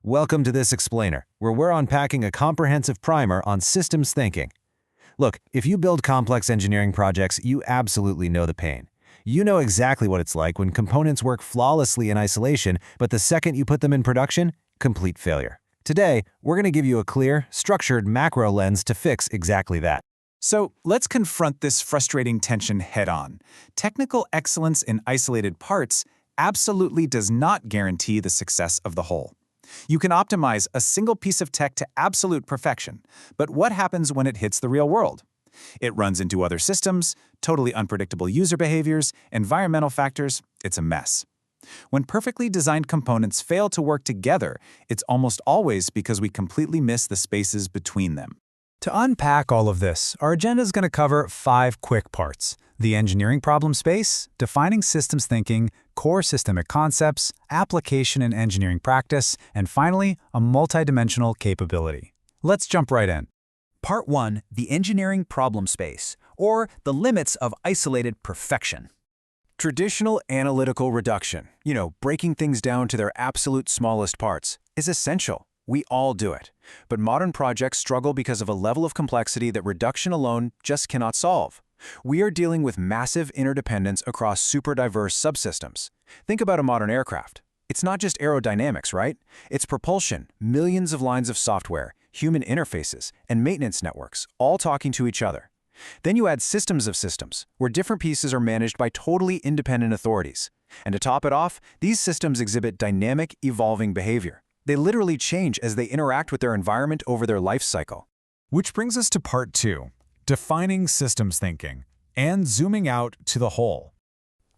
Welcome to this explainer, where we're unpacking a comprehensive primer on systems thinking. Look, if you build complex engineering projects, you absolutely know the pain. You know exactly what it's like when components work flawlessly in isolation, but the second you put them in production, complete failure. Today, we're going to give you a clear, structured macro lens to fix exactly that. So let's confront this frustrating tension head-on. Technical excellence in isolated parts absolutely does not guarantee the success of the whole. You can optimize a single piece of tech to absolute perfection, but what happens when it hits the real world? It runs into other systems, totally unpredictable user behaviors, environmental factors. It's a mess. When perfectly designed components fail to work together, it's almost always because we completely miss the spaces between them. To unpack all of this, our agenda is going to cover 5 quick parts: the engineering problem space, defining systems thinking, core systemic concepts, application and engineering practice, and finally, a multidimensional capability. Let's jump right in. Part 1, the engineering problem space, or the limits of isolated perfection. Traditional analytical reduction, breaking things down to their absolute smallest parts, is essential. We all do it. But modern projects struggle because of a level of complexity that reduction alone just cannot solve. We are dealing with massive interdependence across super diverse subsystems. Think about a modern aircraft. It's not just aerodynamics, right? It's propulsion, millions of lines of software, human interfaces, and maintenance networks, all talking to each other. Then you add systems of systems, where different pieces are managed by totally independent authorities. And to top it off, these systems exhibit dynamic, evolving behavior. They literally change as they interact with their environment over their life cycle. Which brings us to part 2, defining systems thinking and zooming out to the whole.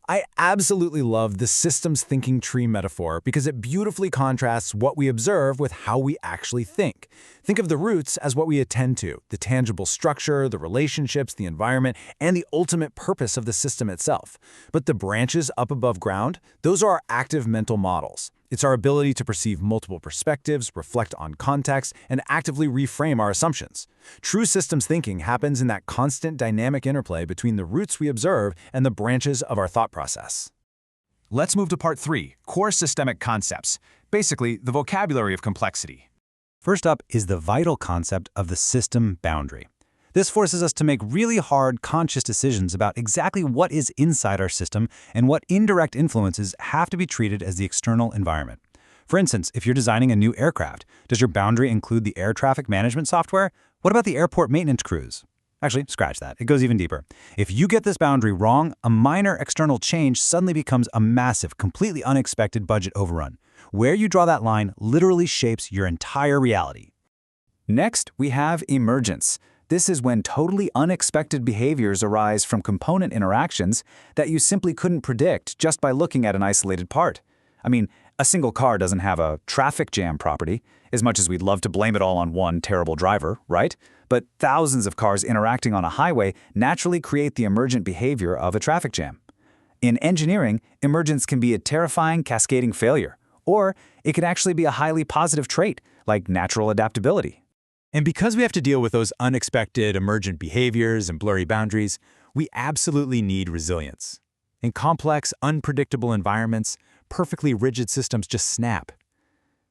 I absolutely love the systems thinking tree metaphor because it beautifully contrasts what we observe with how we actually think. Think of the roots as what we attend to, the tangible structure, the relationships, the environment, and the ultimate purpose of the system itself. But the branches up above ground, those are our active mental models. It's our ability to perceive multiple perspectives, reflect on context, and actively reframe our assumptions. True systems thinking happens in that constant dynamic interplay between the roots we observe and the branches of our thought process. Let's move to part 3, core systemic concepts, basically the vocabulary of complexity. First up is the vital concept of the system boundary. This forces us to make really hard, conscious decisions about exactly what is inside our system and what indirect influences have to be treated as the external environment. For instance, if you're designing a new aircraft, does your boundary include the air traffic management software? What about the airport maintenance crews? Actually, scratch that. It goes even deeper. If you get this boundary wrong, a minor external change suddenly becomes a massive, completely unexpected budget overrun. Where you draw that line literally shapes your entire reality. Next, we have emergence. This is when totally unexpected behaviors arise from component interactions that you simply couldn't predict just by looking at an isolated part. I mean, a single car doesn't have a traffic jam property, as much as we'd love to blame it all on one terrible driver, right? But thousands of cars interacting on a highway naturally create the emergent behavior of a traffic jam. In engineering, emergence can be a terrifying, cascading failure, or it can actually be a highly positive trait, like natural adaptability. And because we have to deal with those unexpected emergent behaviors and blurry boundaries, we absolutely need resilience. In complex, unpredictable environments, perfectly rigid systems just snap.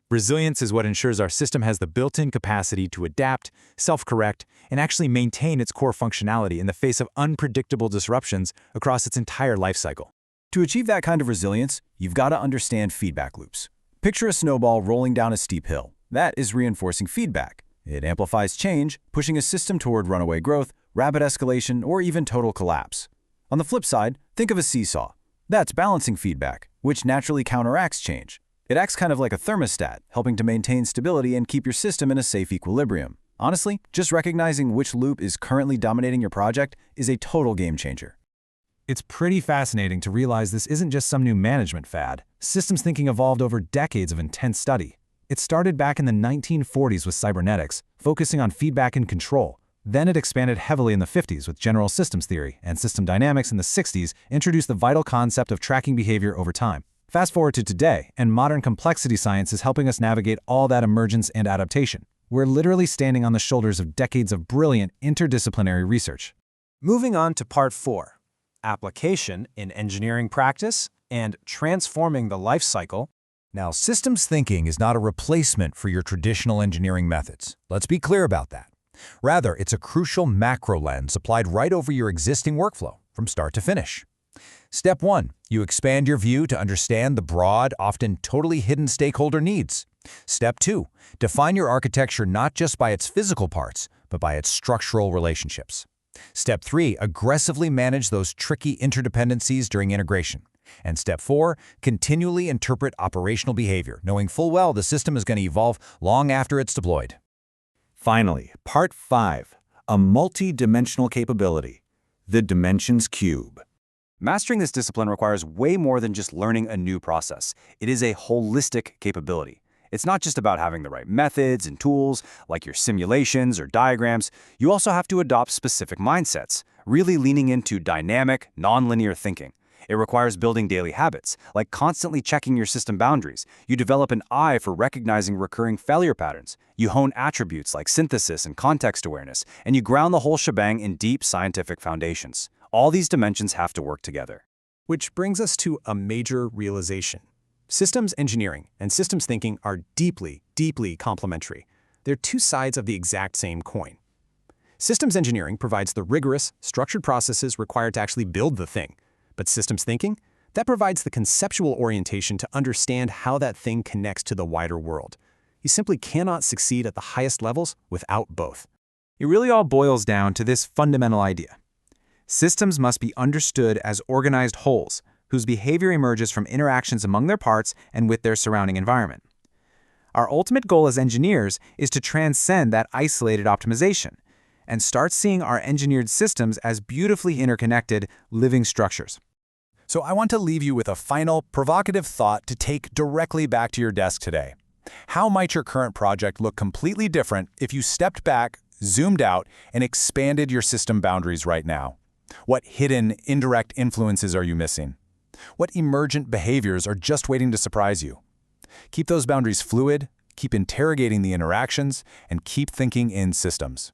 Resilience is what ensures our system has the built-in capacity to adapt, self-correct, and actually maintain its core functionality in the face of unpredictable disruptions across its entire life cycle. To achieve that kind of resilience, you've got to understand feedback loops. Picture a snowball rolling down a steep hill. That is reinforcing feedback. It amplifies change, pushing a system toward runaway growth, rapid escalation, or even total collapse. On the flip side, think of a seesaw. That's balancing feedback, which naturally counteracts change. It acts kind of like a thermostat, helping to maintain stability and keep your system in a safe equilibrium. Honestly, just recognizing which loop is currently dominating your project is a total game changer. It's pretty fascinating to realize this isn't just some new management fad. Systems thinking evolved over decades of intense study. It started back in the 1940s with cybernetics, focusing on feedback and control. Then it expanded heavily in the 50s with general systems theory, and system dynamics in the 60s introduced the vital concept of tracking behavior over time. Fast forward to today, and modern complexity science is helping us navigate all that emergence and adaptation. We're literally standing on the shoulders of decades of brilliant interdisciplinary research. Moving on to part 4, application in engineering practice and transforming the life cycle. Now, systems thinking is not a replacement for your traditional engineering methods. Let's be clear about that. Rather, it's a crucial macro lens applied right over your existing workflow, from start to finish. Step 1. You expand your view to understand the broad, often totally hidden stakeholder needs. Step 2. Define your architecture not just by its physical parts, but by its structural relationships. Step 3. Aggressively manage those tricky interdependencies during integration. And Step 4. Continually interpret operational behavior, knowing full well the system is going to evolve long after it's deployed. Finally, Part 5, a multi-dimensional capability, the Dimensions Cube. Mastering this discipline requires way more than just learning a new process. It is a holistic capability. It's not just about having the right methods and tools, like your simulations or diagrams. You also have to adopt specific mindsets, really leaning into dynamic, nonlinear thinking. It requires building daily habits, like constantly checking your system boundaries. You develop an eye for recognizing recurring failure patterns. You hone attributes like synthesis and context awareness, and you ground the whole shebang in deep scientific foundations. All these dimensions have to work together. Which brings us to a major realization. Systems engineering and systems thinking are deeply, deeply complementary. They're two sides of the exact same coin. Systems engineering provides the rigorous, structured processes required to actually build the thing. But systems thinking, that provides the conceptual orientation to understand how that thing connects to the wider world. You simply cannot succeed at the highest levels without both. It really all boils down to this fundamental idea. Systems must be understood as organized wholes, whose behavior emerges from interactions among their parts and with their surrounding environment. Our ultimate goal as engineers is to transcend that isolated optimization and start seeing our engineered systems as beautifully interconnected, living structures. So I want to leave you with a final, provocative thought to take directly back to your desk today. How might your current project look completely different if you stepped back, zoomed out, and expanded your system boundaries right now? What hidden, indirect influences are you missing? What emergent behaviors are just waiting to surprise you? Keep those boundaries fluid, keep interrogating the interactions, and keep thinking in systems.